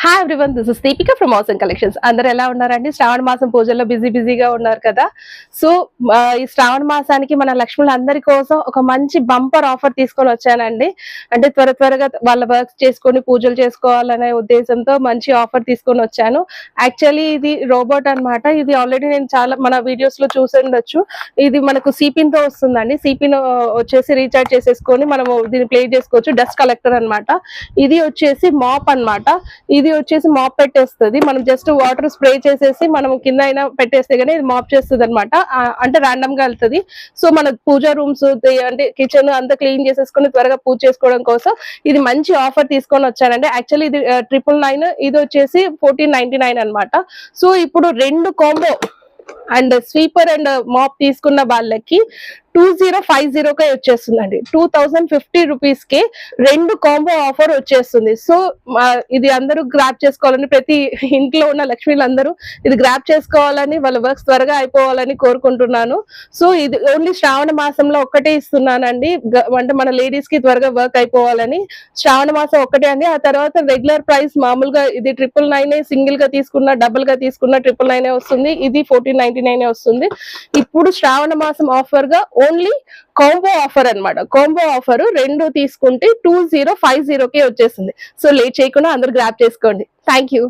Hi everyone, this is Deepika from అవసరం collections. అందరు ఎలా ఉన్నారండి? శ్రావణ మాసం పూజల్లో బిజీగా ఉన్నారు కదా. సో ఈ శ్రావణ మాసానికి మన లక్ష్ములందరి కోసం ఒక మంచి బంపర్ ఆఫర్ తీసుకొని వచ్చానండి. అంటే త్వరగా వాళ్ళ వర్క్స్ చేసుకొని పూజలు చేసుకోవాలనే ఉద్దేశంతో మంచి ఆఫర్ తీసుకొని వచ్చాను. యాక్చువల్లీ ఇది రోబోట్ అన్నమాట. ఇది ఆల్రెడీ నేను చాలా మన వీడియోస్ లో చూసి ఉండొచ్చు. ఇది మనకు సిపిన్ తో వస్తుందండి. సిపిన్ వచ్చేసి రీఛార్జ్ చేసేసుకొని మనము దీన్ని ప్లే చేసుకోవచ్చు. డస్ట్ కలెక్టర్ అన్నమాట. ఇది వచ్చేసి మాప్ అన్నమాట. ఇది వచ్చేసి మాప్ పెట్టేస్తుంది. మనం జస్ట్ వాటర్ స్ప్రే చేసేసి మనం కింద అయినా పెట్టేస్తే గానీ ఇది మాప్ చేస్తుంది అనమాట. అంటే ర్యాండమ్ గా వెళ్తుంది. సో మన పూజా రూమ్స్ అంటే కిచెన్ అంతా క్లీన్ చేసేసుకొని త్వరగా పూజ చేసుకోవడం కోసం ఇది మంచి ఆఫర్ తీసుకొని వచ్చానండి. యాక్చువల్లీ ఇది 999, ఇది వచ్చేసి 1499 అనమాట. సో ఇప్పుడు రెండు combo and sweeper and mop తీసుకున్న వాళ్ళకి 2050కే వచ్చేస్తుందండి. 2050 రూపీస్ కి రెండు కాంబో ఆఫర్ వచ్చేస్తుంది. సో ఇది అందరూ గ్రాప్ చేసుకోవాలని, ప్రతి ఇంట్లో ఉన్న లక్ష్మీలందరూ ఇది గ్రాప్ చేసుకోవాలని, వాళ్ళ వర్క్స్ త్వరగా అయిపోవాలని కోరుకుంటున్నాను. సో ఇది ఓన్లీ శ్రావణ మాసంలో ఒక్కటే ఇస్తున్నానండి. అంటే మన లేడీస్ కి త్వరగా వర్క్ అయిపోవాలని శ్రావణ మాసం ఒక్కటే అండి. ఆ తర్వాత రెగ్యులర్ ప్రైస్ మామూలుగా ఇది 999 సింగిల్ గా తీసుకున్న, డబుల్ గా తీసుకున్న 999 వస్తుంది. ఇది 1499 వస్తుంది. ఇప్పుడు శ్రావణ మాసం ఆఫర్ గా ఓన్లీ కాంబో ఆఫర్ అన్నమాట. కాంబో ఆఫర్ రెండు తీసుకుంటే 2050కే వచ్చేస్తుంది. సో లేట్ చేయకుండా అందరూ గ్రాప్ చేసుకోండి. Thank you.